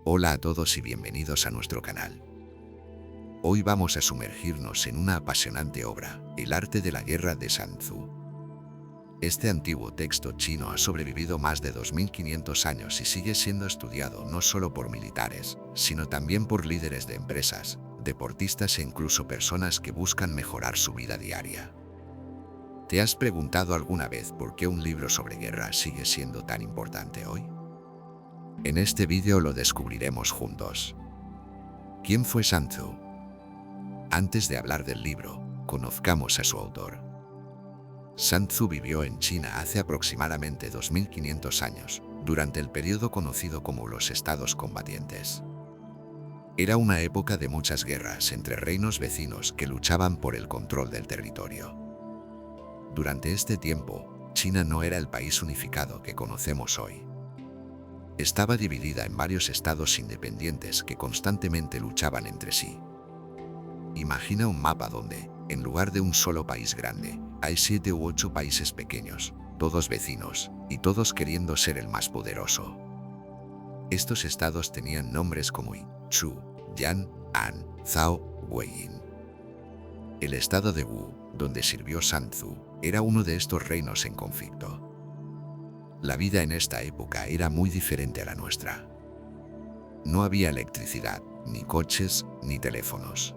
Hola a todos y bienvenidos a nuestro canal. Hoy vamos a sumergirnos en una apasionante obra, El arte de la guerra de Sun Tzu. Este antiguo texto chino ha sobrevivido más de 2500 años y sigue siendo estudiado no solo por militares, sino también por líderes de empresas, deportistas e incluso personas que buscan mejorar su vida diaria. ¿Te has preguntado alguna vez por qué un libro sobre guerra sigue siendo tan importante hoy? En este vídeo lo descubriremos juntos. ¿Quién fue Sun Tzu? Antes de hablar del libro, conozcamos a su autor. Sun Tzu vivió en China hace aproximadamente 2500 años, durante el periodo conocido como los estados combatientes. Era una época de muchas guerras entre reinos vecinos que luchaban por el control del territorio. Durante este tiempo, China no era el país unificado que conocemos hoy. Estaba dividida en varios estados independientes que constantemente luchaban entre sí. Imagina un mapa donde, en lugar de un solo país grande, hay 7 u 8 países pequeños, todos vecinos, y todos queriendo ser el más poderoso. Estos estados tenían nombres como Yi, Chu, Yan, An, Zhao, Weiyin. El estado de Wu, donde sirvió Sun Tzu, era uno de estos reinos en conflicto. La vida en esta época era muy diferente a la nuestra. No había electricidad, ni coches, ni teléfonos.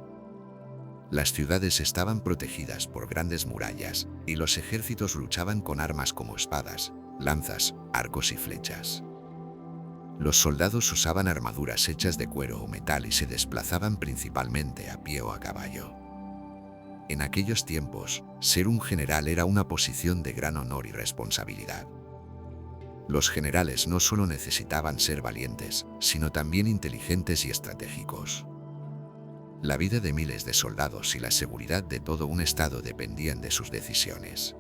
Las ciudades estaban protegidas por grandes murallas y los ejércitos luchaban con armas como espadas, lanzas, arcos y flechas. Los soldados usaban armaduras hechas de cuero o metal y se desplazaban principalmente a pie o a caballo. En aquellos tiempos, ser un general era una posición de gran honor y responsabilidad. Los generales no solo necesitaban ser valientes, sino también inteligentes y estratégicos. La vida de miles de soldados y la seguridad de todo un estado dependían de sus decisiones.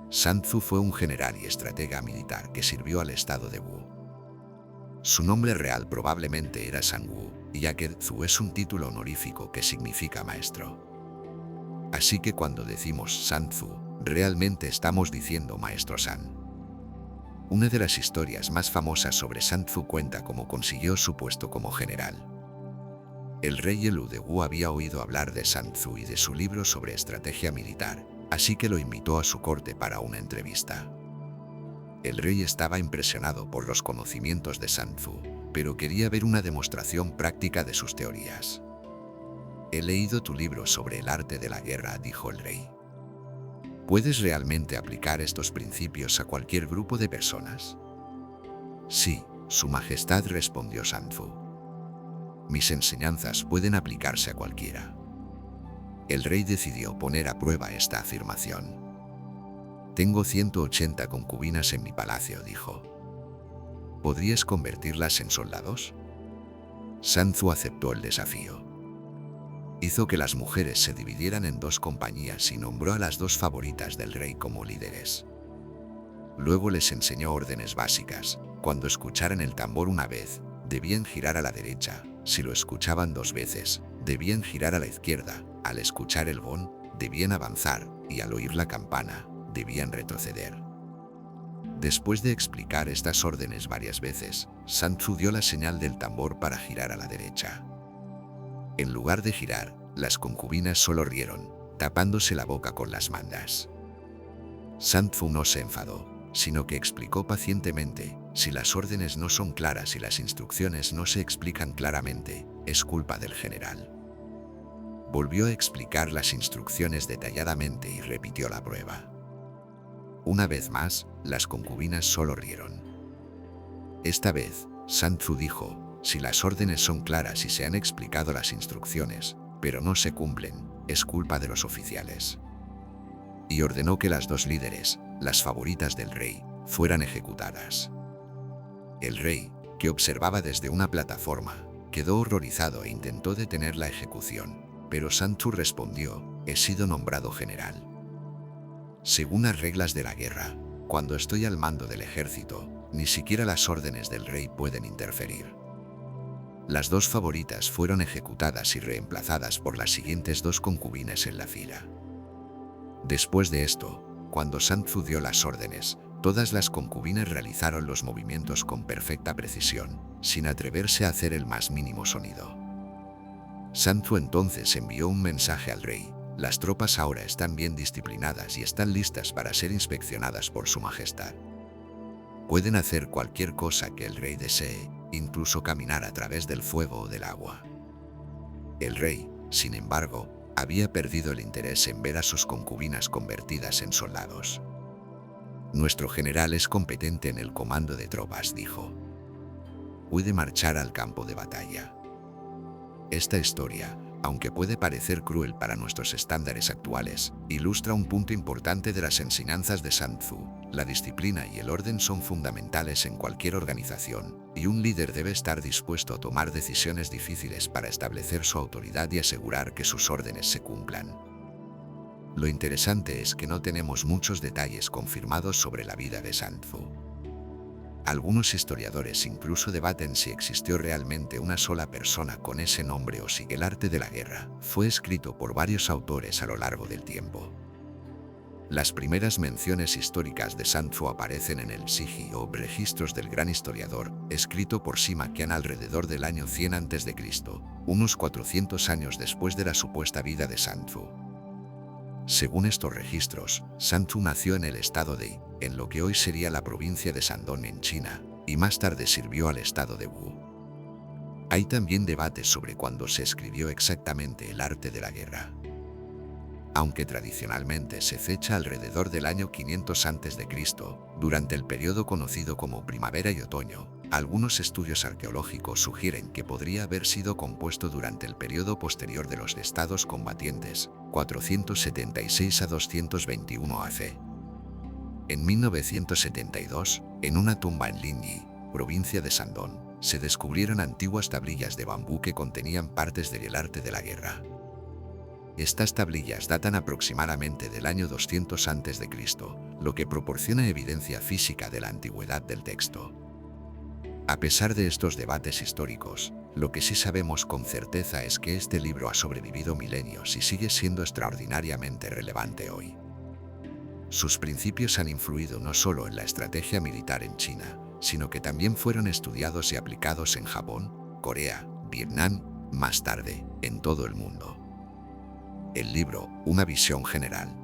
Sun Tzu fue un general y estratega militar que sirvió al estado de Wu. Su nombre real probablemente era Sun Wu, ya que Tzu es un título honorífico que significa maestro. Así que cuando decimos Sun Tzu, realmente estamos diciendo Maestro Sun. Una de las historias más famosas sobre Sun Tzu cuenta cómo consiguió su puesto como general. El rey Lu de Wu había oído hablar de Sun Tzu y de su libro sobre estrategia militar, así que lo invitó a su corte para una entrevista. El rey estaba impresionado por los conocimientos de Sun Tzu, pero quería ver una demostración práctica de sus teorías. «He leído tu libro sobre el arte de la guerra», dijo el rey. ¿Puedes realmente aplicar estos principios a cualquier grupo de personas? Sí, Su Majestad, respondió Sun Tzu. Mis enseñanzas pueden aplicarse a cualquiera. El rey decidió poner a prueba esta afirmación. Tengo 180 concubinas en mi palacio, dijo. ¿Podrías convertirlas en soldados? Sun Tzu aceptó el desafío. Hizo que las mujeres se dividieran en 2 compañías y nombró a las 2 favoritas del rey como líderes. Luego les enseñó órdenes básicas. Cuando escucharan el tambor una vez, debían girar a la derecha. Si lo escuchaban 2 veces, debían girar a la izquierda. Al escuchar el gong, debían avanzar, y al oír la campana, debían retroceder. Después de explicar estas órdenes varias veces, Sun Tzu dio la señal del tambor para girar a la derecha. En lugar de girar, las concubinas solo rieron, tapándose la boca con las mangas. Sun Tzu no se enfadó, sino que explicó pacientemente: si las órdenes no son claras y las instrucciones no se explican claramente, es culpa del general. Volvió a explicar las instrucciones detalladamente y repitió la prueba. Una vez más, las concubinas solo rieron. Esta vez, Sun Tzu dijo: si las órdenes son claras y se han explicado las instrucciones, pero no se cumplen, es culpa de los oficiales. Y ordenó que las 2 líderes, las favoritas del rey, fueran ejecutadas. El rey, que observaba desde una plataforma, quedó horrorizado e intentó detener la ejecución, pero Sun Tzu respondió: he sido nombrado general. Según las reglas de la guerra, cuando estoy al mando del ejército, ni siquiera las órdenes del rey pueden interferir. Las 2 favoritas fueron ejecutadas y reemplazadas por las siguientes 2 concubinas en la fila. Después de esto, cuando Sun Tzu dio las órdenes, Todas las concubinas realizaron los movimientos con perfecta precisión, sin atreverse a hacer el más mínimo sonido. Santzu entonces envió un mensaje al rey: las tropas ahora están bien disciplinadas y están listas para ser inspeccionadas por su majestad. Pueden hacer cualquier cosa que el rey desee, incluso caminar a través del fuego o del agua. El rey, sin embargo, había perdido el interés en ver a sus concubinas convertidas en soldados. Nuestro general es competente en el comando de tropas, dijo. Puede marchar al campo de batalla. Esta historia, aunque puede parecer cruel para nuestros estándares actuales, ilustra un punto importante de las enseñanzas de Santzu. La disciplina y el orden son fundamentales en cualquier organización, y un líder debe estar dispuesto a tomar decisiones difíciles para establecer su autoridad y asegurar que sus órdenes se cumplan. Lo interesante es que no tenemos muchos detalles confirmados sobre la vida de Santzu. Algunos historiadores incluso debaten si existió realmente una sola persona con ese nombre o si el arte de la guerra fue escrito por varios autores a lo largo del tiempo. Las primeras menciones históricas de Santzu aparecen en el Siji o Registros del Gran Historiador, escrito por Sima Qian alrededor del año 100 a.C., unos 400 años después de la supuesta vida de Santzu. Según estos registros, Santzu nació en el estado de Yi, en lo que hoy sería la provincia de Shandong en China, y más tarde sirvió al estado de Wu. Hay también debates sobre cuándo se escribió exactamente el arte de la guerra. Aunque tradicionalmente se fecha alrededor del año 500 a.C., durante el periodo conocido como primavera y otoño, algunos estudios arqueológicos sugieren que podría haber sido compuesto durante el periodo posterior de los estados combatientes, 476 a 221 AC. En 1972, en una tumba en Linyi, provincia de Shandong, se descubrieron antiguas tablillas de bambú que contenían partes del arte de la guerra. Estas tablillas datan aproximadamente del año 200 a.C., lo que proporciona evidencia física de la antigüedad del texto. A pesar de estos debates históricos, lo que sí sabemos con certeza es que este libro ha sobrevivido milenios y sigue siendo extraordinariamente relevante hoy. Sus principios han influido no solo en la estrategia militar en China, sino que también fueron estudiados y aplicados en Japón, Corea, Vietnam, más tarde, en todo el mundo. El libro, Una visión general.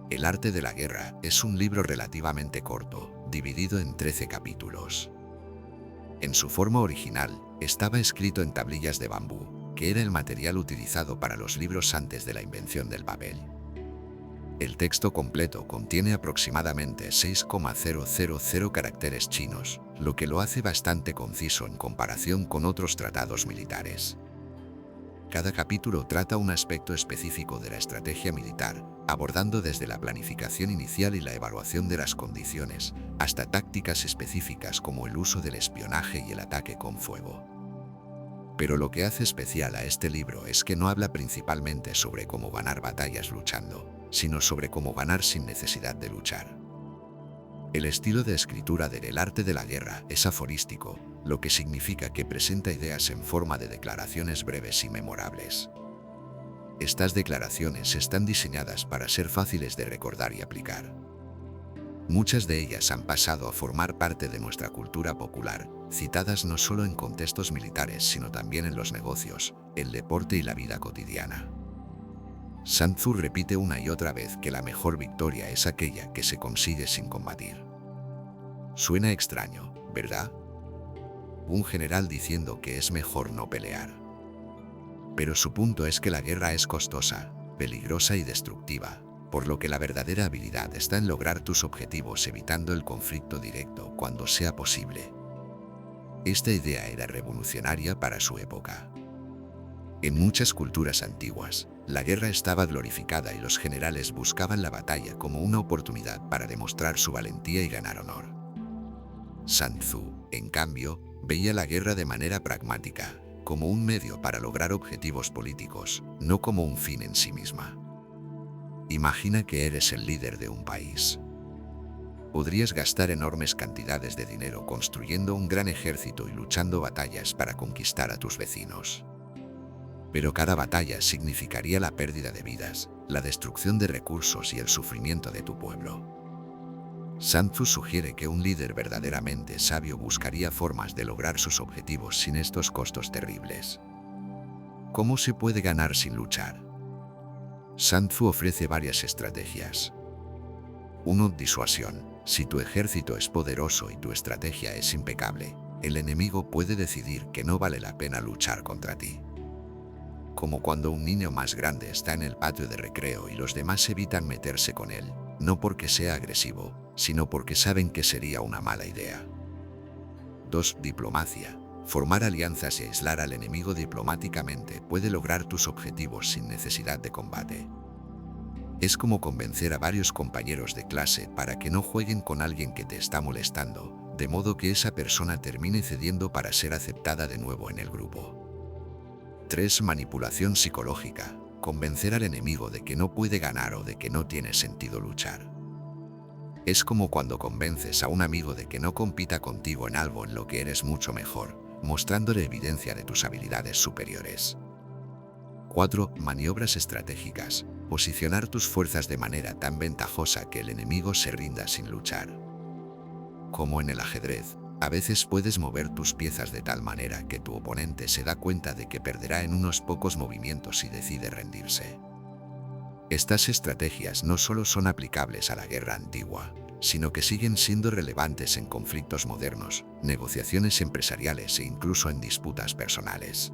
El arte de la guerra es un libro relativamente corto, dividido en 13 capítulos. En su forma original, estaba escrito en tablillas de bambú, que era el material utilizado para los libros antes de la invención del papel. El texto completo contiene aproximadamente 6,000 caracteres chinos, lo que lo hace bastante conciso en comparación con otros tratados militares. Cada capítulo trata un aspecto específico de la estrategia militar, abordando desde la planificación inicial y la evaluación de las condiciones, hasta tácticas específicas como el uso del espionaje y el ataque con fuego. Pero lo que hace especial a este libro es que no habla principalmente sobre cómo ganar batallas luchando, sino sobre cómo ganar sin necesidad de luchar. El estilo de escritura del arte de la guerra es aforístico, lo que significa que presenta ideas en forma de declaraciones breves y memorables. Estas declaraciones están diseñadas para ser fáciles de recordar y aplicar. Muchas de ellas han pasado a formar parte de nuestra cultura popular, citadas no solo en contextos militares sino también en los negocios, el deporte y la vida cotidiana. Santzu repite una y otra vez que la mejor victoria es aquella que se consigue sin combatir. Suena extraño, ¿verdad? Un general diciendo que es mejor no pelear. Pero su punto es que la guerra es costosa, peligrosa y destructiva, por lo que la verdadera habilidad está en lograr tus objetivos evitando el conflicto directo cuando sea posible. Esta idea era revolucionaria para su época. En muchas culturas antiguas, la guerra estaba glorificada y los generales buscaban la batalla como una oportunidad para demostrar su valentía y ganar honor. Santzu, en cambio, veía la guerra de manera pragmática, como un medio para lograr objetivos políticos, no como un fin en sí misma. Imagina que eres el líder de un país. Podrías gastar enormes cantidades de dinero construyendo un gran ejército y luchando batallas para conquistar a tus vecinos. Pero cada batalla significaría la pérdida de vidas, la destrucción de recursos y el sufrimiento de tu pueblo. Sun Tzu sugiere que un líder verdaderamente sabio buscaría formas de lograr sus objetivos sin estos costos terribles. ¿Cómo se puede ganar sin luchar? Sun Tzu ofrece varias estrategias. 1. Disuasión. Si tu ejército es poderoso y tu estrategia es impecable, el enemigo puede decidir que no vale la pena luchar contra ti. Como cuando un niño más grande está en el patio de recreo y los demás evitan meterse con él, no porque sea agresivo, sino porque saben que sería una mala idea. 2. Diplomacia. Formar alianzas y aislar al enemigo diplomáticamente puede lograr tus objetivos sin necesidad de combate. Es como convencer a varios compañeros de clase para que no jueguen con alguien que te está molestando, de modo que esa persona termine cediendo para ser aceptada de nuevo en el grupo. 3. Manipulación psicológica. Convencer al enemigo de que no puede ganar o de que no tiene sentido luchar. Es como cuando convences a un amigo de que no compita contigo en algo en lo que eres mucho mejor, mostrándole evidencia de tus habilidades superiores. 4. Maniobras estratégicas. Posicionar tus fuerzas de manera tan ventajosa que el enemigo se rinda sin luchar. Como en el ajedrez, a veces puedes mover tus piezas de tal manera que tu oponente se da cuenta de que perderá en unos pocos movimientos y decide rendirse. Estas estrategias no solo son aplicables a la guerra antigua, sino que siguen siendo relevantes en conflictos modernos, negociaciones empresariales e incluso en disputas personales.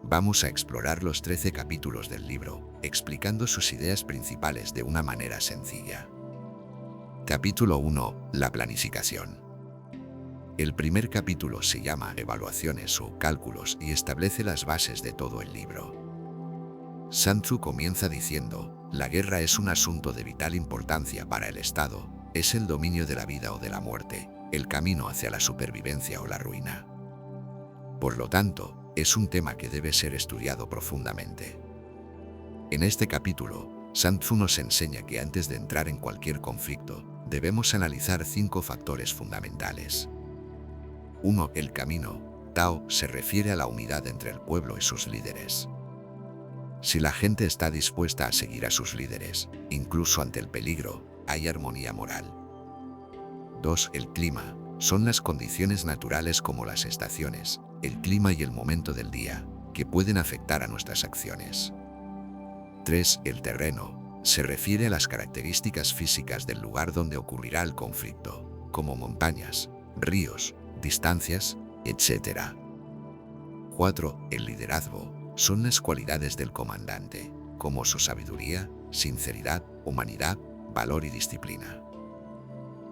Vamos a explorar los 13 capítulos del libro, explicando sus ideas principales de una manera sencilla. Capítulo 1. La planificación. El primer capítulo se llama Evaluaciones o Cálculos y establece las bases de todo el libro. Sun Tzu comienza diciendo, la guerra es un asunto de vital importancia para el Estado, es el dominio de la vida o de la muerte, el camino hacia la supervivencia o la ruina. Por lo tanto, es un tema que debe ser estudiado profundamente. En este capítulo, Sun Tzu nos enseña que antes de entrar en cualquier conflicto, debemos analizar 5 factores fundamentales. 1. El camino. Tao se refiere a la unidad entre el pueblo y sus líderes. Si la gente está dispuesta a seguir a sus líderes, incluso ante el peligro, hay armonía moral. 2. El clima. Son las condiciones naturales como las estaciones, el clima y el momento del día, que pueden afectar a nuestras acciones. 3. El terreno. Se refiere a las características físicas del lugar donde ocurrirá el conflicto, como montañas, ríos, distancias, etc. 4. El liderazgo. Son las cualidades del comandante, como su sabiduría, sinceridad, humanidad, valor y disciplina.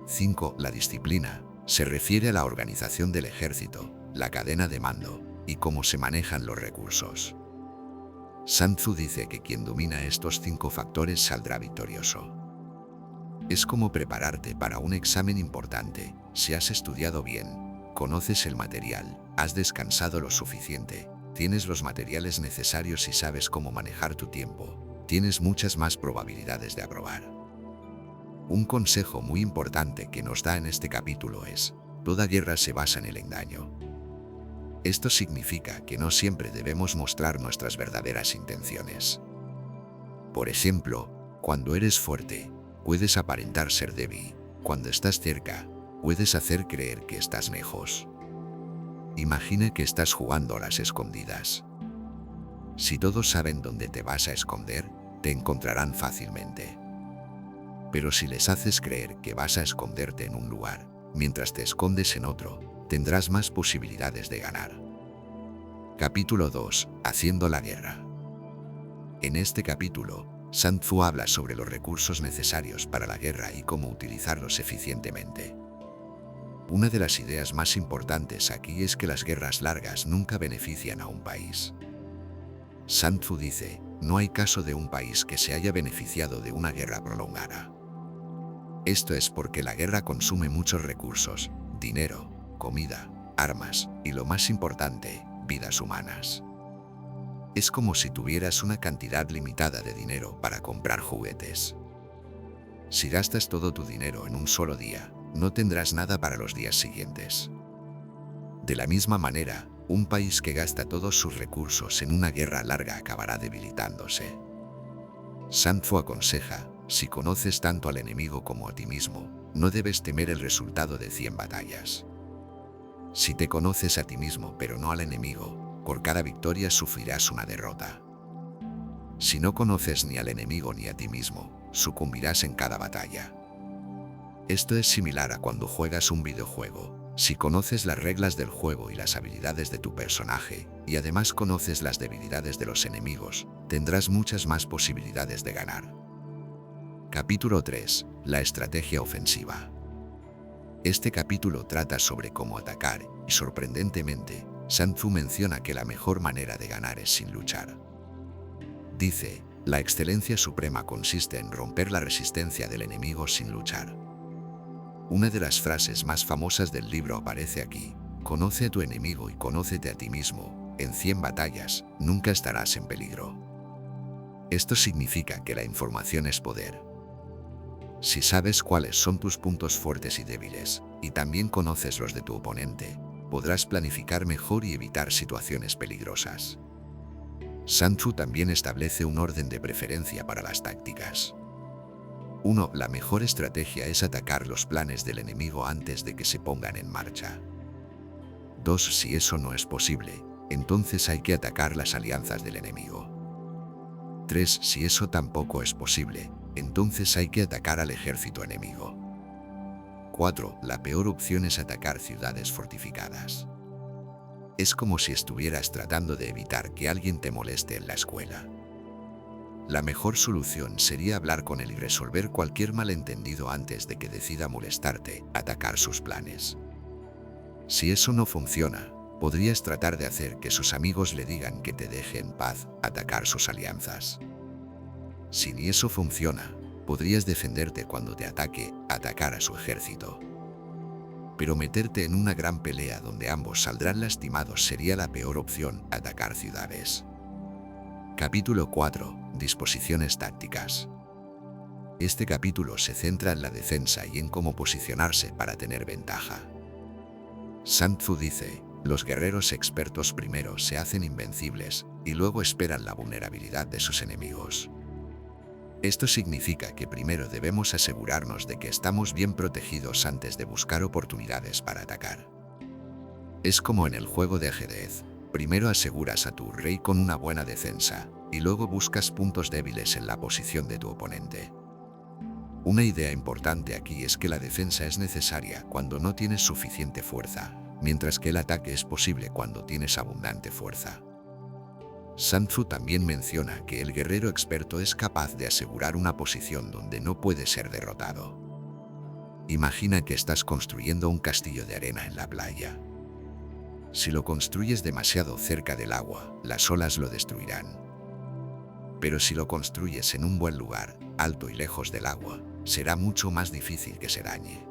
5. La disciplina. Se refiere a la organización del ejército, la cadena de mando y cómo se manejan los recursos. Sun Tzu dice que quien domina estos 5 factores saldrá victorioso. Es como prepararte para un examen importante. Si has estudiado bien, conoces el material, has descansado lo suficiente, tienes los materiales necesarios y sabes cómo manejar tu tiempo, tienes muchas más probabilidades de aprobar. Un consejo muy importante que nos da en este capítulo es, toda guerra se basa en el engaño. Esto significa que no siempre debemos mostrar nuestras verdaderas intenciones. Por ejemplo, cuando eres fuerte, puedes aparentar ser débil. Cuando estás cerca, puedes hacer creer que estás lejos. Imagina que estás jugando a las escondidas. Si todos saben dónde te vas a esconder, te encontrarán fácilmente. Pero si les haces creer que vas a esconderte en un lugar, mientras te escondes en otro, tendrás más posibilidades de ganar. Capítulo 2. Haciendo la guerra. En este capítulo, Sun Tzu habla sobre los recursos necesarios para la guerra y cómo utilizarlos eficientemente. Una de las ideas más importantes aquí es que las guerras largas nunca benefician a un país. Sun Tzu dice, no hay caso de un país que se haya beneficiado de una guerra prolongada. Esto es porque la guerra consume muchos recursos, dinero, comida, armas y, lo más importante, vidas humanas. Es como si tuvieras una cantidad limitada de dinero para comprar juguetes. Si gastas todo tu dinero en un solo día, no tendrás nada para los días siguientes. De la misma manera, un país que gasta todos sus recursos en una guerra larga acabará debilitándose. Sun Tzu aconseja, Si conoces tanto al enemigo como a ti mismo, no debes temer el resultado de 100 batallas. Si te conoces a ti mismo pero no al enemigo, por cada victoria sufrirás una derrota. Si no conoces ni al enemigo ni a ti mismo, sucumbirás en cada batalla. Esto es similar a cuando juegas un videojuego. Si conoces las reglas del juego y las habilidades de tu personaje, y además conoces las debilidades de los enemigos, tendrás muchas más posibilidades de ganar. Capítulo 3. La estrategia ofensiva. Este capítulo trata sobre cómo atacar, y sorprendentemente, Sun Tzu menciona que la mejor manera de ganar es sin luchar. Dice, la excelencia suprema consiste en romper la resistencia del enemigo sin luchar. Una de las frases más famosas del libro aparece aquí: conoce a tu enemigo y conócete a ti mismo, en 100 batallas, nunca estarás en peligro. Esto significa que la información es poder. Si sabes cuáles son tus puntos fuertes y débiles, y también conoces los de tu oponente, podrás planificar mejor y evitar situaciones peligrosas. Sun Tzu también establece un orden de preferencia para las tácticas. 1. La mejor estrategia es atacar los planes del enemigo antes de que se pongan en marcha. 2. Si eso no es posible, entonces hay que atacar las alianzas del enemigo. 3. Si eso tampoco es posible, entonces hay que atacar al ejército enemigo. 4. La peor opción es atacar ciudades fortificadas. Es como si estuvieras tratando de evitar que alguien te moleste en la escuela. La mejor solución sería hablar con él y resolver cualquier malentendido antes de que decida molestarte, atacar sus planes. Si eso no funciona, podrías tratar de hacer que sus amigos le digan que te deje en paz, atacar sus alianzas. Si ni eso funciona, podrías defenderte cuando te ataque, atacar a su ejército. Pero meterte en una gran pelea donde ambos saldrán lastimados sería la peor opción, atacar ciudades. Capítulo 4. Disposiciones tácticas. Este capítulo se centra en la defensa y en cómo posicionarse para tener ventaja. Sun Tzu dice, los guerreros expertos primero se hacen invencibles y luego esperan la vulnerabilidad de sus enemigos. Esto significa que primero debemos asegurarnos de que estamos bien protegidos antes de buscar oportunidades para atacar. Es como en el juego de ajedrez. Primero aseguras a tu rey con una buena defensa, y luego buscas puntos débiles en la posición de tu oponente. Una idea importante aquí es que la defensa es necesaria cuando no tienes suficiente fuerza, mientras que el ataque es posible cuando tienes abundante fuerza. Sun Tzu también menciona que el guerrero experto es capaz de asegurar una posición donde no puede ser derrotado. Imagina que estás construyendo un castillo de arena en la playa. Si lo construyes demasiado cerca del agua, las olas lo destruirán. Pero si lo construyes en un buen lugar, alto y lejos del agua, será mucho más difícil que se dañe.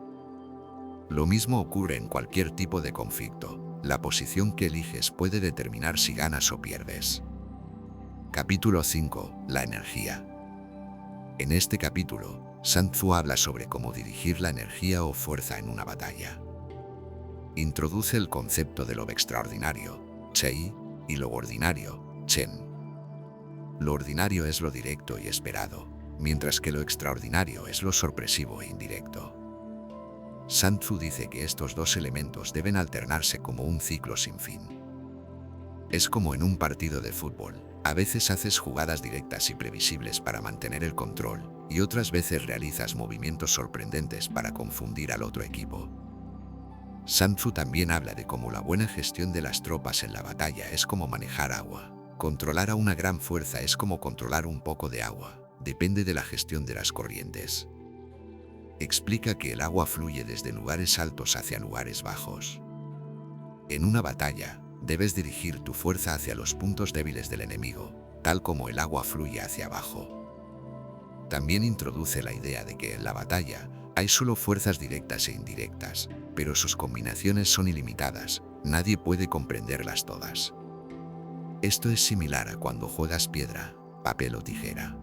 Lo mismo ocurre en cualquier tipo de conflicto. La posición que eliges puede determinar si ganas o pierdes. Capítulo 5. La energía. En este capítulo, Sun Tzu habla sobre cómo dirigir la energía o fuerza en una batalla. Introduce el concepto de lo extraordinario, Chei, y lo ordinario, Chen. Lo ordinario es lo directo y esperado, mientras que lo extraordinario es lo sorpresivo e indirecto. Sun Tzu dice que estos dos elementos deben alternarse como un ciclo sin fin. Es como en un partido de fútbol, a veces haces jugadas directas y previsibles para mantener el control, y otras veces realizas movimientos sorprendentes para confundir al otro equipo. Sun Tzu también habla de cómo la buena gestión de las tropas en la batalla es como manejar agua. Controlar a una gran fuerza es como controlar un poco de agua, depende de la gestión de las corrientes. Explica que el agua fluye desde lugares altos hacia lugares bajos. En una batalla, debes dirigir tu fuerza hacia los puntos débiles del enemigo, tal como el agua fluye hacia abajo. También introduce la idea de que en la batalla hay solo fuerzas directas e indirectas, pero sus combinaciones son ilimitadas, nadie puede comprenderlas todas. Esto es similar a cuando juegas piedra, papel o tijera.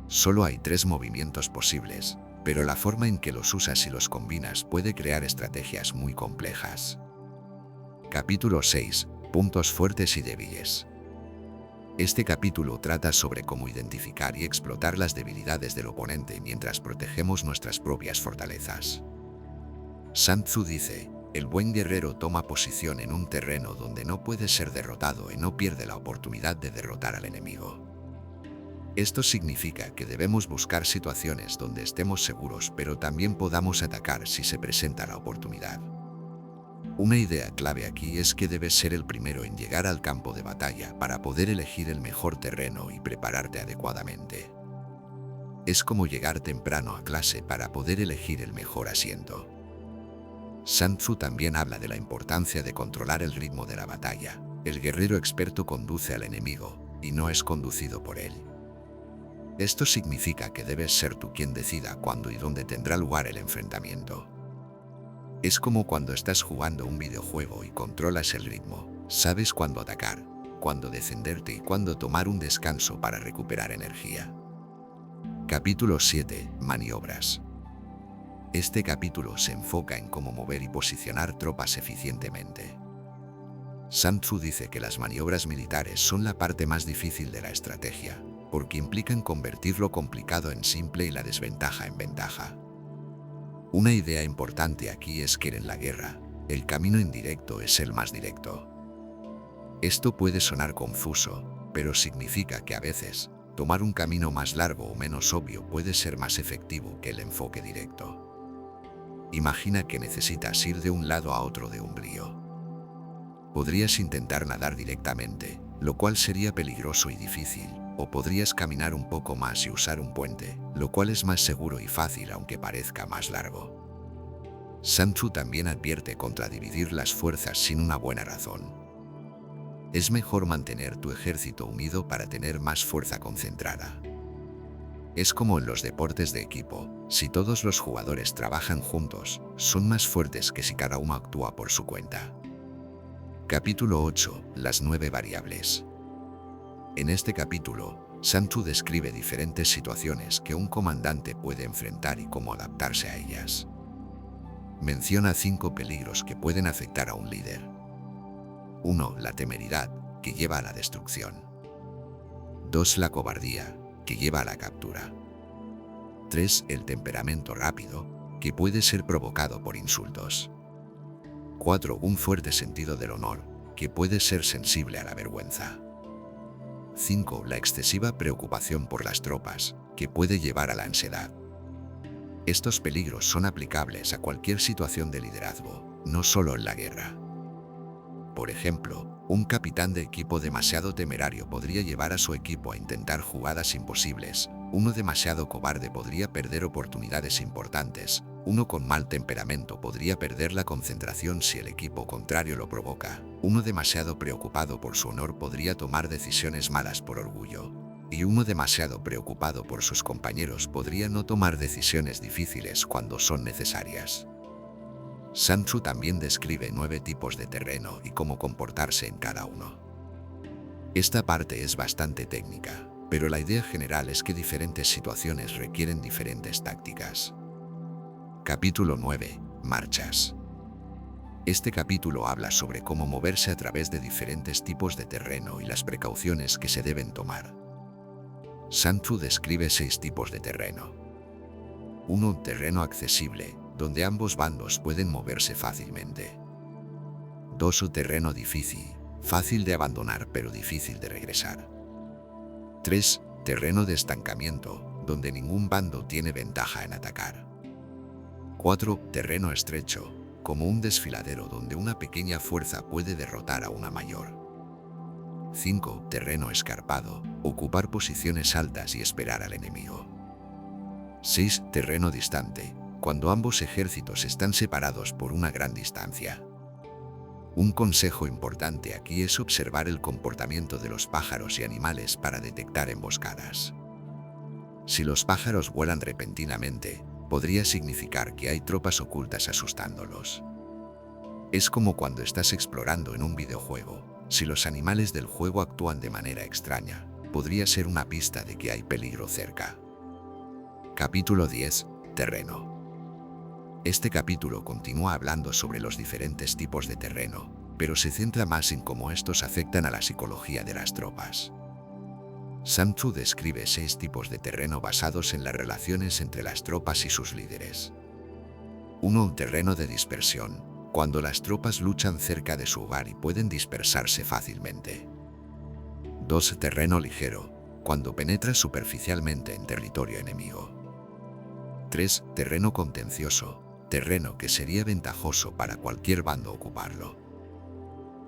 Solo hay 3 movimientos posibles, pero la forma en que los usas y los combinas puede crear estrategias muy complejas. Capítulo 6. Puntos fuertes y débiles. Este capítulo trata sobre cómo identificar y explotar las debilidades del oponente mientras protegemos nuestras propias fortalezas. Sun Tzu dice, el buen guerrero toma posición en un terreno donde no puede ser derrotado y no pierde la oportunidad de derrotar al enemigo. Esto significa que debemos buscar situaciones donde estemos seguros pero también podamos atacar si se presenta la oportunidad. Una idea clave aquí es que debes ser el primero en llegar al campo de batalla para poder elegir el mejor terreno y prepararte adecuadamente. Es como llegar temprano a clase para poder elegir el mejor asiento. Sun Tzu también habla de la importancia de controlar el ritmo de la batalla. El guerrero experto conduce al enemigo y no es conducido por él. Esto significa que debes ser tú quien decida cuándo y dónde tendrá lugar el enfrentamiento. Es como cuando estás jugando un videojuego y controlas el ritmo. Sabes cuándo atacar, cuándo defenderte y cuándo tomar un descanso para recuperar energía. Capítulo 7. Maniobras. Este capítulo se enfoca en cómo mover y posicionar tropas eficientemente. Sun Tzu dice que las maniobras militares son la parte más difícil de la estrategia, porque implican convertir lo complicado en simple y la desventaja en ventaja. Una idea importante aquí es que en la guerra, el camino indirecto es el más directo. Esto puede sonar confuso, pero significa que a veces, tomar un camino más largo o menos obvio puede ser más efectivo que el enfoque directo. Imagina que necesitas ir de un lado a otro de un río. Podrías intentar nadar directamente, lo cual sería peligroso y difícil, o podrías caminar un poco más y usar un puente, lo cual es más seguro y fácil aunque parezca más largo. Sun Tzu también advierte contra dividir las fuerzas sin una buena razón. Es mejor mantener tu ejército unido para tener más fuerza concentrada. Es como en los deportes de equipo, si todos los jugadores trabajan juntos, son más fuertes que si cada uno actúa por su cuenta. Capítulo 8. Las 9 variables. En este capítulo, Sun Tzu describe diferentes situaciones que un comandante puede enfrentar y cómo adaptarse a ellas. Menciona 5 peligros que pueden afectar a un líder. 1. La temeridad, que lleva a la destrucción. 2. La cobardía, que lleva a la captura. 3. El temperamento rápido, que puede ser provocado por insultos. 4. Un fuerte sentido del honor, que puede ser sensible a la vergüenza. 5. La excesiva preocupación por las tropas, que puede llevar a la ansiedad. Estos peligros son aplicables a cualquier situación de liderazgo, no solo en la guerra. Por ejemplo, un capitán de equipo demasiado temerario podría llevar a su equipo a intentar jugadas imposibles. Uno demasiado cobarde podría perder oportunidades importantes. Uno con mal temperamento podría perder la concentración si el equipo contrario lo provoca. Uno demasiado preocupado por su honor podría tomar decisiones malas por orgullo. Y uno demasiado preocupado por sus compañeros podría no tomar decisiones difíciles cuando son necesarias. Sun Tzu también describe 9 tipos de terreno y cómo comportarse en cada uno. Esta parte es bastante técnica, pero la idea general es que diferentes situaciones requieren diferentes tácticas. Capítulo 9. Marchas. Este capítulo habla sobre cómo moverse a través de diferentes tipos de terreno y las precauciones que se deben tomar. Sun Tzu describe 6 tipos de terreno. 1. Terreno accesible, donde ambos bandos pueden moverse fácilmente. 2. Terreno difícil, fácil de abandonar pero difícil de regresar. 3. Terreno de estancamiento, donde ningún bando tiene ventaja en atacar. 4. Terreno estrecho, como un desfiladero donde una pequeña fuerza puede derrotar a una mayor. 5. Terreno escarpado, ocupar posiciones altas y esperar al enemigo. 6. Terreno distante, cuando ambos ejércitos están separados por una gran distancia. Un consejo importante aquí es observar el comportamiento de los pájaros y animales para detectar emboscadas. Si los pájaros vuelan repentinamente, podría significar que hay tropas ocultas asustándolos. Es como cuando estás explorando en un videojuego. Si los animales del juego actúan de manera extraña, podría ser una pista de que hay peligro cerca. Capítulo 10. Terreno. Este capítulo continúa hablando sobre los diferentes tipos de terreno, pero se centra más en cómo estos afectan a la psicología de las tropas. Sun Tzu describe 6 tipos de terreno basados en las relaciones entre las tropas y sus líderes. 1. Terreno de dispersión, cuando las tropas luchan cerca de su hogar y pueden dispersarse fácilmente. 2. Terreno ligero, cuando penetras superficialmente en territorio enemigo. 3. Terreno contencioso, terreno que sería ventajoso para cualquier bando ocuparlo.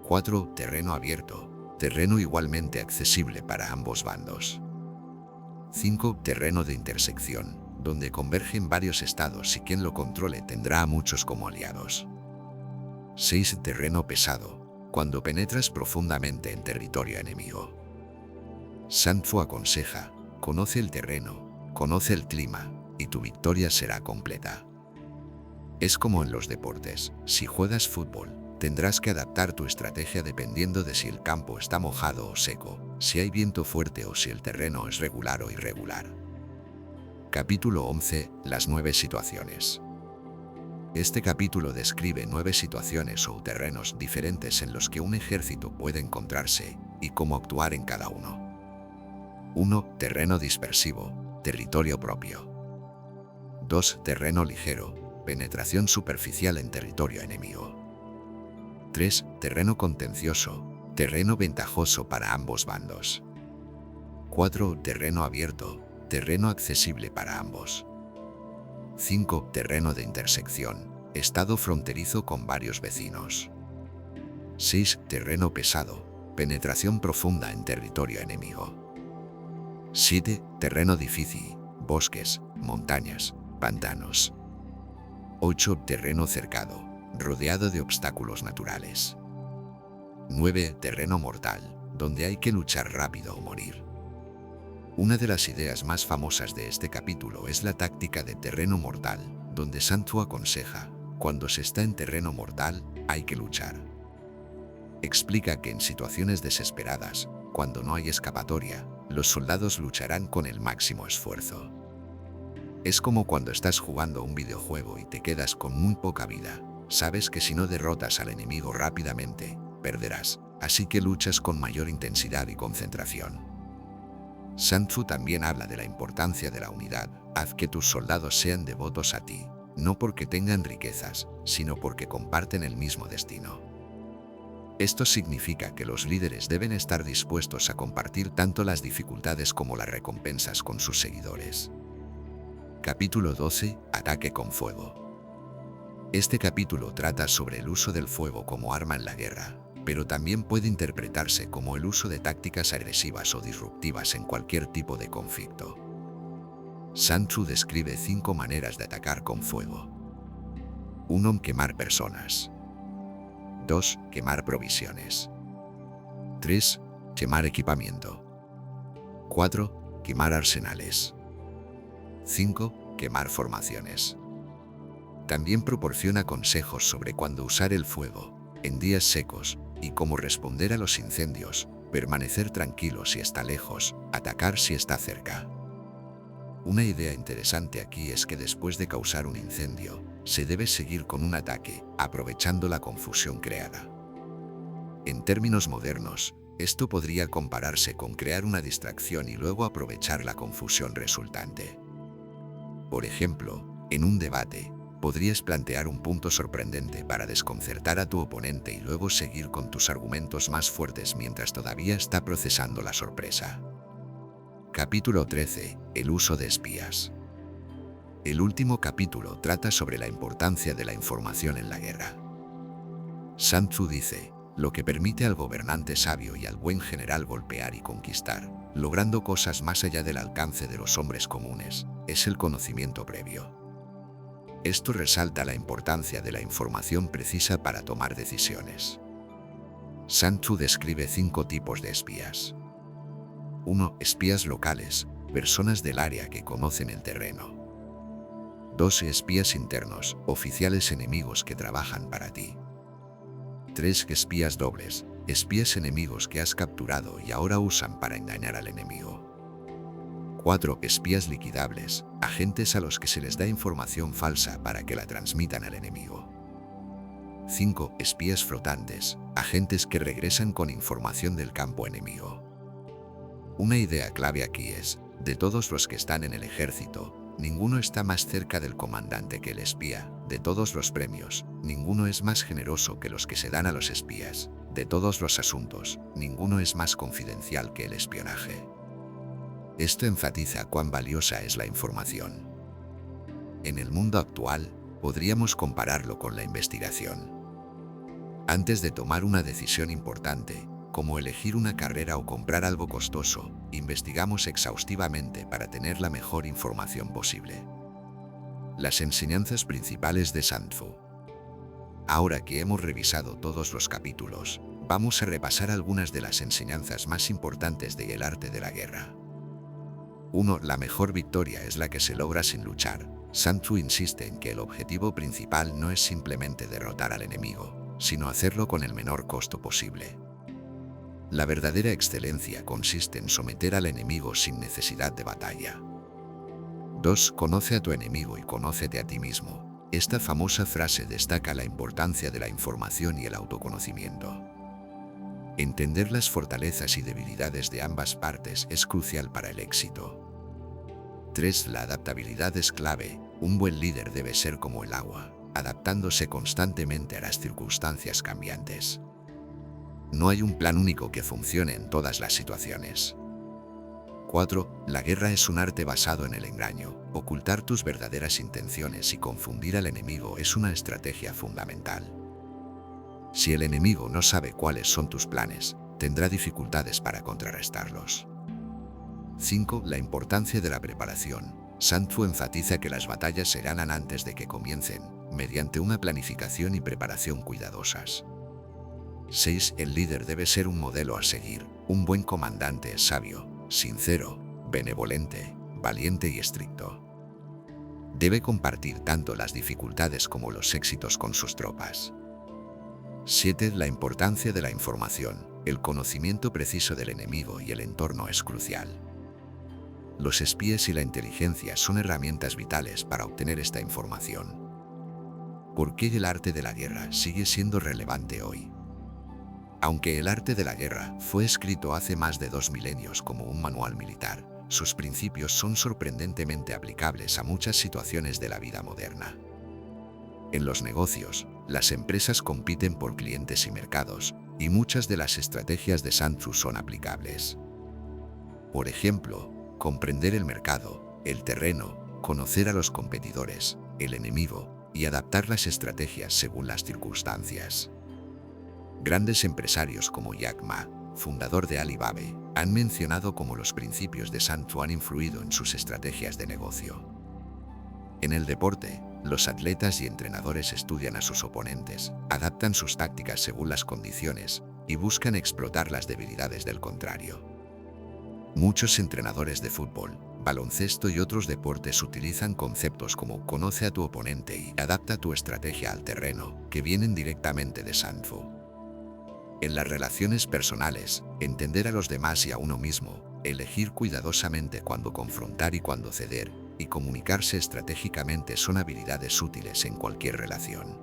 4. Terreno abierto, terreno igualmente accesible para ambos bandos. 5. Terreno de intersección, donde convergen varios estados y quien lo controle tendrá a muchos como aliados. 6. Terreno pesado, cuando penetras profundamente en territorio enemigo. Sun Tzu aconseja: conoce el terreno, conoce el clima, y tu victoria será completa. Es como en los deportes: si juegas fútbol, tendrás que adaptar tu estrategia dependiendo de si el campo está mojado o seco, si hay viento fuerte o si el terreno es regular o irregular. Capítulo 11. Las 9 situaciones. Este capítulo describe 9 situaciones o terrenos diferentes en los que un ejército puede encontrarse y cómo actuar en cada uno. 1. Terreno dispersivo, territorio propio. 2. Terreno ligero, penetración superficial en territorio enemigo. 3. Terreno contencioso, terreno ventajoso para ambos bandos. 4. Terreno abierto, terreno accesible para ambos. 5. Terreno de intersección, estado fronterizo con varios vecinos. 6. Terreno pesado, penetración profunda en territorio enemigo. 7. Terreno difícil, bosques, montañas, pantanos. 8. Terreno cercado, rodeado de obstáculos naturales. 9. Terreno mortal, donde hay que luchar rápido o morir. Una de las ideas más famosas de este capítulo es la táctica de terreno mortal, donde Sun Tzu aconseja: cuando se está en terreno mortal, hay que luchar. Explica que en situaciones desesperadas, cuando no hay escapatoria, los soldados lucharán con el máximo esfuerzo. Es como cuando estás jugando un videojuego y te quedas con muy poca vida. Sabes que si no derrotas al enemigo rápidamente, perderás, así que luchas con mayor intensidad y concentración. Sun Tzu también habla de la importancia de la unidad. Haz que tus soldados sean devotos a ti, no porque tengan riquezas, sino porque comparten el mismo destino. Esto significa que los líderes deben estar dispuestos a compartir tanto las dificultades como las recompensas con sus seguidores. Capítulo 12. Ataque con fuego. Este capítulo trata sobre el uso del fuego como arma en la guerra, pero también puede interpretarse como el uso de tácticas agresivas o disruptivas en cualquier tipo de conflicto. Sun Tzu describe 5 maneras de atacar con fuego. 1. Quemar personas. 2. Quemar provisiones. 3. Quemar equipamiento. 4. Quemar arsenales. 5. Quemar formaciones. También proporciona consejos sobre cuándo usar el fuego en días secos y cómo responder a los incendios, permanecer tranquilo si está lejos, atacar si está cerca. Una idea interesante aquí es que después de causar un incendio, se debe seguir con un ataque, aprovechando la confusión creada. En términos modernos, esto podría compararse con crear una distracción y luego aprovechar la confusión resultante. Por ejemplo, en un debate, podrías plantear un punto sorprendente para desconcertar a tu oponente y luego seguir con tus argumentos más fuertes mientras todavía está procesando la sorpresa. Capítulo 13. El uso de espías. El último capítulo trata sobre la importancia de la información en la guerra. Sun Tzu dice: lo que permite al gobernante sabio y al buen general golpear y conquistar, logrando cosas más allá del alcance de los hombres comunes, es el conocimiento previo. Esto resalta la importancia de la información precisa para tomar decisiones. Sun Tzu describe 5 tipos de espías. 1. Espías locales, personas del área que conocen el terreno. 2. Espías internos, oficiales enemigos que trabajan para ti. 3. Espías dobles, espías enemigos que has capturado y ahora usan para engañar al enemigo. 4. Espías liquidables, agentes a los que se les da información falsa para que la transmitan al enemigo. 5. Espías flotantes, agentes que regresan con información del campo enemigo. Una idea clave aquí es, de todos los que están en el ejército, ninguno está más cerca del comandante que el espía. De todos los premios, ninguno es más generoso que los que se dan a los espías. De todos los asuntos, ninguno es más confidencial que el espionaje. Esto enfatiza cuán valiosa es la información. En el mundo actual, podríamos compararlo con la investigación. Antes de tomar una decisión importante, como elegir una carrera o comprar algo costoso, investigamos exhaustivamente para tener la mejor información posible. Las enseñanzas principales de Sun Tzu. Ahora que hemos revisado todos los capítulos, vamos a repasar algunas de las enseñanzas más importantes de El arte de la guerra. 1. La mejor victoria es la que se logra sin luchar. Sun Tzu insiste en que el objetivo principal no es simplemente derrotar al enemigo, sino hacerlo con el menor costo posible. La verdadera excelencia consiste en someter al enemigo sin necesidad de batalla. 2. Conoce a tu enemigo y conócete a ti mismo. Esta famosa frase destaca la importancia de la información y el autoconocimiento. Entender las fortalezas y debilidades de ambas partes es crucial para el éxito. 3. La adaptabilidad es clave. Un buen líder debe ser como el agua, adaptándose constantemente a las circunstancias cambiantes. No hay un plan único que funcione en todas las situaciones. 4. La guerra es un arte basado en el engaño. Ocultar tus verdaderas intenciones y confundir al enemigo es una estrategia fundamental. Si el enemigo no sabe cuáles son tus planes, tendrá dificultades para contrarrestarlos. 5. La importancia de la preparación. Sun Tzu enfatiza que las batallas se ganan antes de que comiencen, mediante una planificación y preparación cuidadosas. 6. El líder debe ser un modelo a seguir. Un buen comandante es sabio, sincero, benevolente, valiente y estricto. Debe compartir tanto las dificultades como los éxitos con sus tropas. 7. La importancia de la información. El conocimiento preciso del enemigo y el entorno es crucial. Los espías y la inteligencia son herramientas vitales para obtener esta información. ¿Por qué el arte de la guerra sigue siendo relevante hoy? Aunque el arte de la guerra fue escrito hace más de 2 milenios como un manual militar, sus principios son sorprendentemente aplicables a muchas situaciones de la vida moderna. En los negocios, las empresas compiten por clientes y mercados, y muchas de las estrategias de Sun Tzu son aplicables. Por ejemplo, comprender el mercado, el terreno, conocer a los competidores, el enemigo, y adaptar las estrategias según las circunstancias. Grandes empresarios como Jack Ma, fundador de Alibaba, han mencionado cómo los principios de Sun Tzu han influido en sus estrategias de negocio. En el deporte, los atletas y entrenadores estudian a sus oponentes, adaptan sus tácticas según las condiciones y buscan explotar las debilidades del contrario. Muchos entrenadores de fútbol, baloncesto y otros deportes utilizan conceptos como conoce a tu oponente y adapta tu estrategia al terreno, que vienen directamente de Sun Tzu. En las relaciones personales, entender a los demás y a uno mismo, elegir cuidadosamente cuándo confrontar y cuándo ceder, y comunicarse estratégicamente son habilidades útiles en cualquier relación.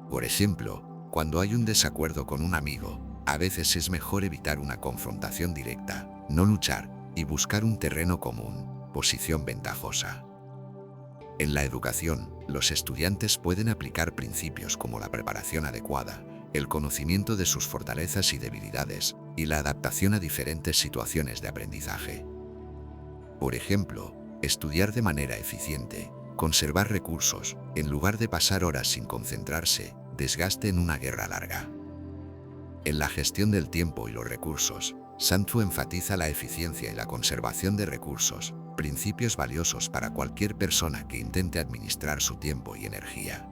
Por ejemplo, cuando hay un desacuerdo con un amigo, a veces es mejor evitar una confrontación directa, no luchar, y buscar un terreno común, posición ventajosa. En la educación, los estudiantes pueden aplicar principios como la preparación adecuada, el conocimiento de sus fortalezas y debilidades, y la adaptación a diferentes situaciones de aprendizaje. Por ejemplo, estudiar de manera eficiente, conservar recursos, en lugar de pasar horas sin concentrarse, desgaste en una guerra larga. En la gestión del tiempo y los recursos, Sun Tzu enfatiza la eficiencia y la conservación de recursos, principios valiosos para cualquier persona que intente administrar su tiempo y energía.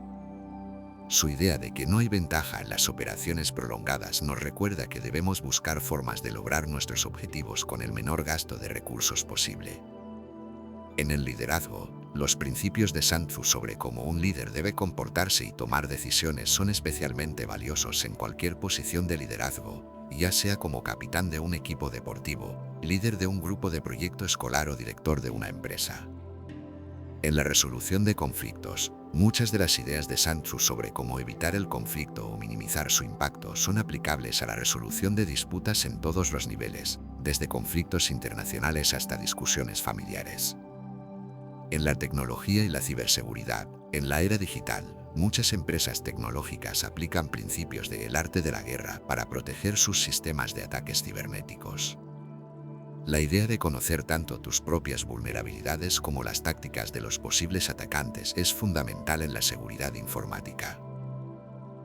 Su idea de que no hay ventaja en las operaciones prolongadas nos recuerda que debemos buscar formas de lograr nuestros objetivos con el menor gasto de recursos posible. En el liderazgo, los principios de Sun Tzu sobre cómo un líder debe comportarse y tomar decisiones son especialmente valiosos en cualquier posición de liderazgo, ya sea como capitán de un equipo deportivo, líder de un grupo de proyecto escolar o director de una empresa. En la resolución de conflictos, Muchas de las ideas de Sun Tzu sobre cómo evitar el conflicto o minimizar su impacto son aplicables a la resolución de disputas en todos los niveles, desde conflictos internacionales hasta discusiones familiares. En la tecnología y la ciberseguridad, en la era digital, muchas empresas tecnológicas aplican principios del arte de la guerra para proteger sus sistemas de ataques cibernéticos. La idea de conocer tanto tus propias vulnerabilidades como las tácticas de los posibles atacantes es fundamental en la seguridad informática.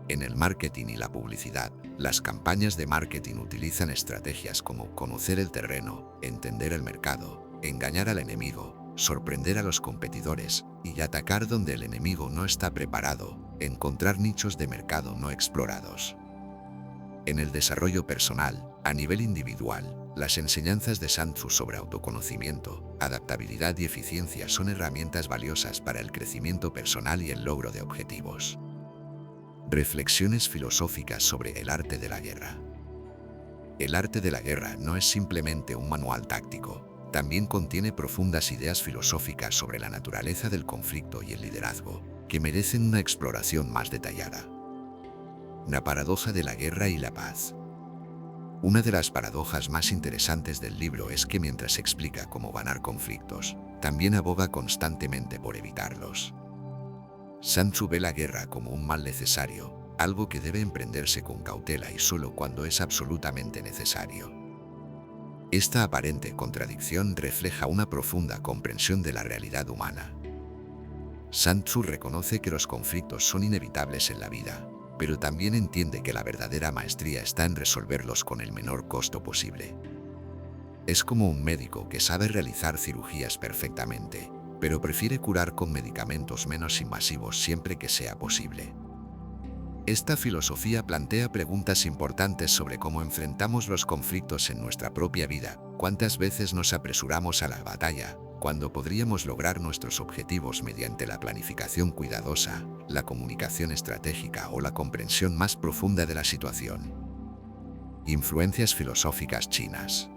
En el marketing y la publicidad, las campañas de marketing utilizan estrategias como conocer el terreno, entender el mercado, engañar al enemigo, sorprender a los competidores y atacar donde el enemigo no está preparado, encontrar nichos de mercado no explorados. En el desarrollo personal, a nivel individual, las enseñanzas de Sun Tzu sobre autoconocimiento, adaptabilidad y eficiencia son herramientas valiosas para el crecimiento personal y el logro de objetivos. Reflexiones filosóficas sobre el arte de la guerra. El arte de la guerra no es simplemente un manual táctico, también contiene profundas ideas filosóficas sobre la naturaleza del conflicto y el liderazgo, que merecen una exploración más detallada. La paradoja de la guerra y la paz. Una de las paradojas más interesantes del libro es que mientras explica cómo ganar conflictos, también aboga constantemente por evitarlos. Sun Tzu ve la guerra como un mal necesario, algo que debe emprenderse con cautela y solo cuando es absolutamente necesario. Esta aparente contradicción refleja una profunda comprensión de la realidad humana. Sun Tzu reconoce que los conflictos son inevitables en la vida, pero también entiende que la verdadera maestría está en resolverlos con el menor costo posible. Es como un médico que sabe realizar cirugías perfectamente, pero prefiere curar con medicamentos menos invasivos siempre que sea posible. Esta filosofía plantea preguntas importantes sobre cómo enfrentamos los conflictos en nuestra propia vida, cuántas veces nos apresuramos a la batalla, cuando podríamos lograr nuestros objetivos mediante la planificación cuidadosa, la comunicación estratégica o la comprensión más profunda de la situación. Influencias filosóficas chinas.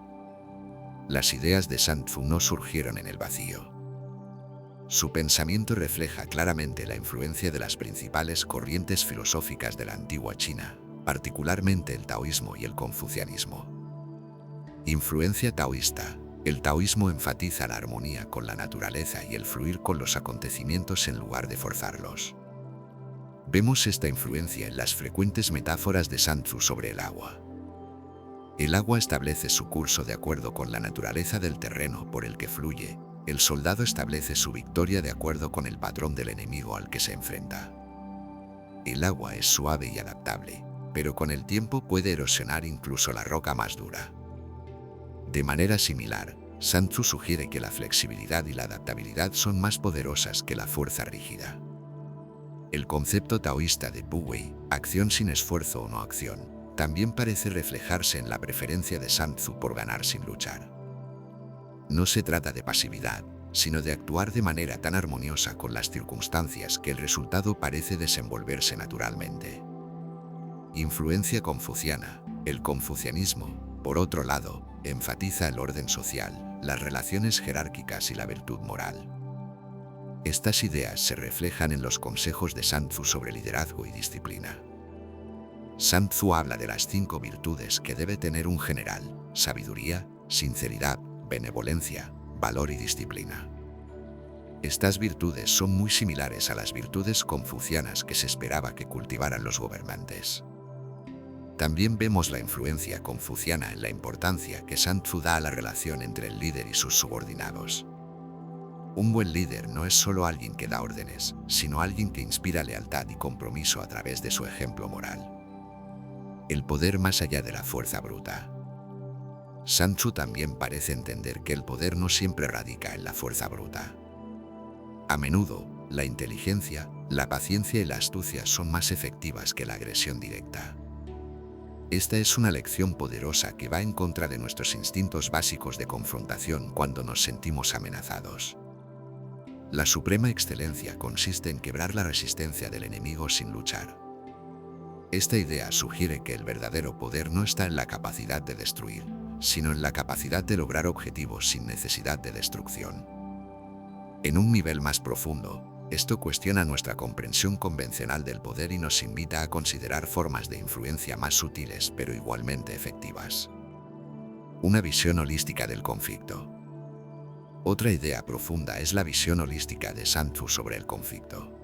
Las ideas de Sun Tzu no surgieron en el vacío. Su pensamiento refleja claramente la influencia de las principales corrientes filosóficas de la antigua China, particularmente el taoísmo y el confucianismo. Influencia taoísta. El taoísmo enfatiza la armonía con la naturaleza y el fluir con los acontecimientos en lugar de forzarlos. Vemos esta influencia en las frecuentes metáforas de Sun Tzu sobre el agua. El agua establece su curso de acuerdo con la naturaleza del terreno por el que fluye. El soldado establece su victoria de acuerdo con el patrón del enemigo al que se enfrenta. El agua es suave y adaptable, pero con el tiempo puede erosionar incluso la roca más dura. De manera similar, Sun Tzu sugiere que la flexibilidad y la adaptabilidad son más poderosas que la fuerza rígida. El concepto taoísta de Pu Wei, acción sin esfuerzo o no acción, también parece reflejarse en la preferencia de Sun Tzu por ganar sin luchar. No se trata de pasividad, sino de actuar de manera tan armoniosa con las circunstancias que el resultado parece desenvolverse naturalmente. Influencia confuciana. El confucianismo, por otro lado, enfatiza el orden social, las relaciones jerárquicas y la virtud moral. Estas ideas se reflejan en los consejos de Sun Tzu sobre liderazgo y disciplina. Sun Tzu habla de las 5 virtudes que debe tener un general: sabiduría, sinceridad, benevolencia, valor y disciplina. Estas virtudes son muy similares a las virtudes confucianas que se esperaba que cultivaran los gobernantes. También vemos la influencia confuciana en la importancia que Sun Tzu da a la relación entre el líder y sus subordinados. Un buen líder no es solo alguien que da órdenes, sino alguien que inspira lealtad y compromiso a través de su ejemplo moral. El poder más allá de la fuerza bruta. Sun Tzu también parece entender que el poder no siempre radica en la fuerza bruta. A menudo, la inteligencia, la paciencia y la astucia son más efectivas que la agresión directa. Esta es una lección poderosa que va en contra de nuestros instintos básicos de confrontación cuando nos sentimos amenazados. La suprema excelencia consiste en quebrar la resistencia del enemigo sin luchar. Esta idea sugiere que el verdadero poder no está en la capacidad de destruir, sino en la capacidad de lograr objetivos sin necesidad de destrucción. En un nivel más profundo, Esto cuestiona nuestra comprensión convencional del poder y nos invita a considerar formas de influencia más sutiles pero igualmente efectivas. Una visión holística del conflicto. Otra idea profunda es la visión holística de Sun Tzu sobre el conflicto.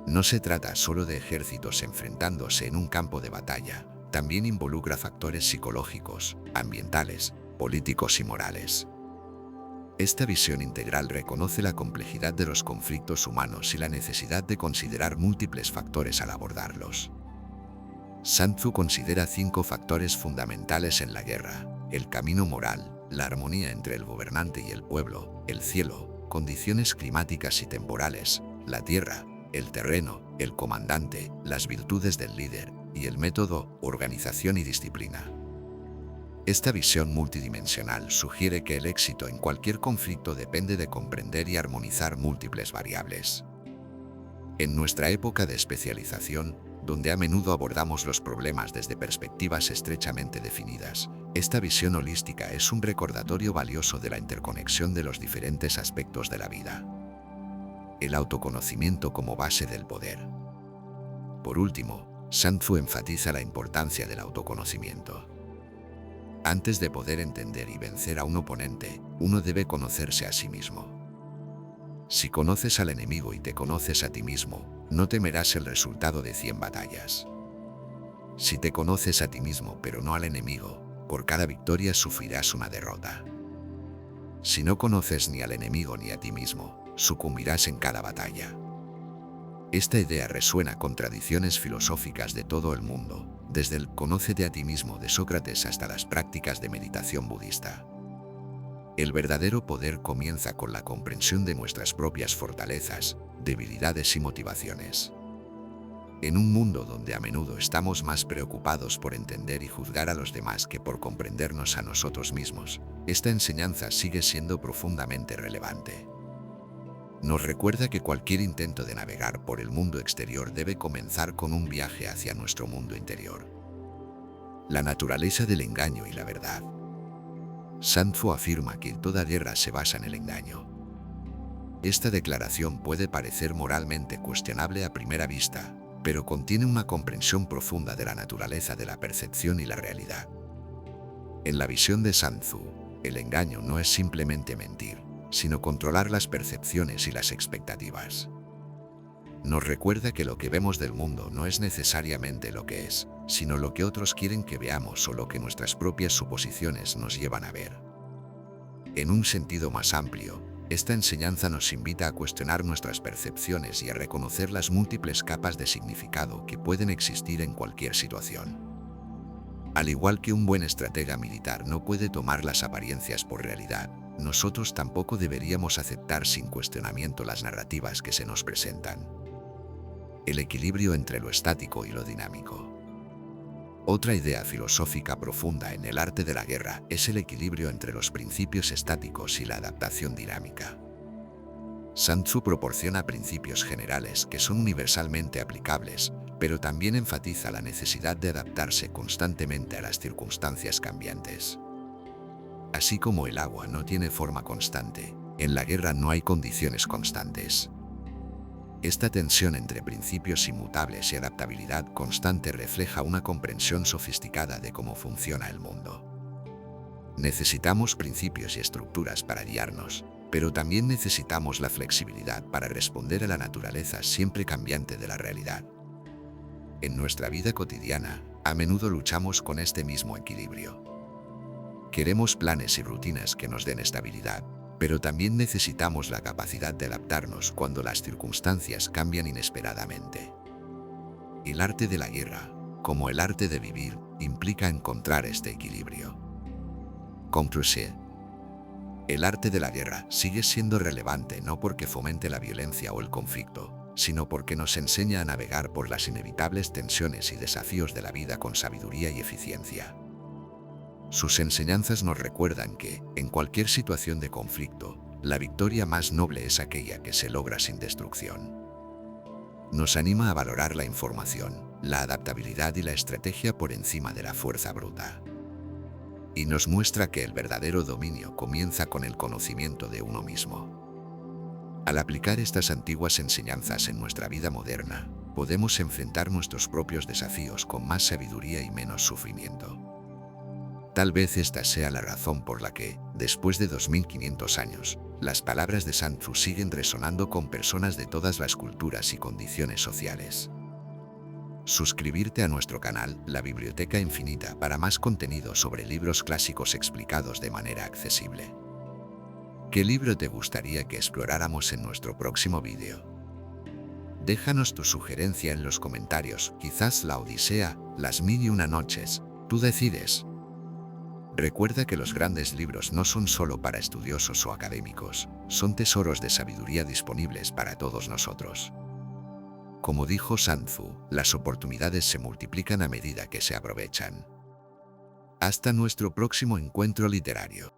No se trata solo de ejércitos enfrentándose en un campo de batalla, también involucra factores psicológicos, ambientales, políticos y morales. Esta visión integral reconoce la complejidad de los conflictos humanos y la necesidad de considerar múltiples factores al abordarlos. Sun Tzu considera 5 factores fundamentales en la guerra: el camino moral, la armonía entre el gobernante y el pueblo, el cielo, condiciones climáticas y temporales, la tierra, el terreno, el comandante, las virtudes del líder, y el método, organización y disciplina. Esta visión multidimensional sugiere que el éxito en cualquier conflicto depende de comprender y armonizar múltiples variables. En nuestra época de especialización, donde a menudo abordamos los problemas desde perspectivas estrechamente definidas, esta visión holística es un recordatorio valioso de la interconexión de los diferentes aspectos de la vida. El autoconocimiento como base del poder. Por último, Sun Tzu enfatiza la importancia del autoconocimiento. Antes de poder entender y vencer a un oponente, uno debe conocerse a sí mismo. Si conoces al enemigo y te conoces a ti mismo, no temerás el resultado de 100 batallas. Si te conoces a ti mismo pero no al enemigo, por cada victoria sufrirás una derrota. Si no conoces ni al enemigo ni a ti mismo, sucumbirás en cada batalla. Esta idea resuena con tradiciones filosóficas de todo el mundo, desde el «Conócete a ti mismo» de Sócrates hasta las prácticas de meditación budista. El verdadero poder comienza con la comprensión de nuestras propias fortalezas, debilidades y motivaciones. En un mundo donde a menudo estamos más preocupados por entender y juzgar a los demás que por comprendernos a nosotros mismos, esta enseñanza sigue siendo profundamente relevante. Nos recuerda que cualquier intento de navegar por el mundo exterior debe comenzar con un viaje hacia nuestro mundo interior. La naturaleza del engaño y la verdad. Sun Tzu afirma que toda guerra se basa en el engaño. Esta declaración puede parecer moralmente cuestionable a primera vista, pero contiene una comprensión profunda de la naturaleza de la percepción y la realidad. En la visión de Sun Tzu, el engaño no es simplemente mentir, sino controlar las percepciones y las expectativas. Nos recuerda que lo que vemos del mundo no es necesariamente lo que es, sino lo que otros quieren que veamos o lo que nuestras propias suposiciones nos llevan a ver. En un sentido más amplio, esta enseñanza nos invita a cuestionar nuestras percepciones y a reconocer las múltiples capas de significado que pueden existir en cualquier situación. Al igual que un buen estratega militar no puede tomar las apariencias por realidad, nosotros tampoco deberíamos aceptar sin cuestionamiento las narrativas que se nos presentan. El equilibrio entre lo estático y lo dinámico. Otra idea filosófica profunda en el arte de la guerra es el equilibrio entre los principios estáticos y la adaptación dinámica. Sun Tzu proporciona principios generales que son universalmente aplicables, pero también enfatiza la necesidad de adaptarse constantemente a las circunstancias cambiantes. Así como el agua no tiene forma constante, en la guerra no hay condiciones constantes. Esta tensión entre principios inmutables y adaptabilidad constante refleja una comprensión sofisticada de cómo funciona el mundo. Necesitamos principios y estructuras para guiarnos, pero también necesitamos la flexibilidad para responder a la naturaleza siempre cambiante de la realidad. En nuestra vida cotidiana, a menudo luchamos con este mismo equilibrio. Queremos planes y rutinas que nos den estabilidad, pero también necesitamos la capacidad de adaptarnos cuando las circunstancias cambian inesperadamente. El arte de la guerra, como el arte de vivir, implica encontrar este equilibrio. Conclusión. El arte de la guerra sigue siendo relevante no porque fomente la violencia o el conflicto, sino porque nos enseña a navegar por las inevitables tensiones y desafíos de la vida con sabiduría y eficiencia. Sus enseñanzas nos recuerdan que, en cualquier situación de conflicto, la victoria más noble es aquella que se logra sin destrucción. Nos anima a valorar la información, la adaptabilidad y la estrategia por encima de la fuerza bruta. Y nos muestra que el verdadero dominio comienza con el conocimiento de uno mismo. Al aplicar estas antiguas enseñanzas en nuestra vida moderna, podemos enfrentar nuestros propios desafíos con más sabiduría y menos sufrimiento. Tal vez esta sea la razón por la que, después de 2500 años, las palabras de Sun Tzu siguen resonando con personas de todas las culturas y condiciones sociales. Suscribirte a nuestro canal, La Biblioteca Infinita, para más contenido sobre libros clásicos explicados de manera accesible. ¿Qué libro te gustaría que exploráramos en nuestro próximo vídeo? Déjanos tu sugerencia en los comentarios, quizás La Odisea, Las Mil y Una Noches, tú decides. Recuerda que los grandes libros no son solo para estudiosos o académicos, son tesoros de sabiduría disponibles para todos nosotros. Como dijo Sun Tzu, las oportunidades se multiplican a medida que se aprovechan. Hasta nuestro próximo encuentro literario.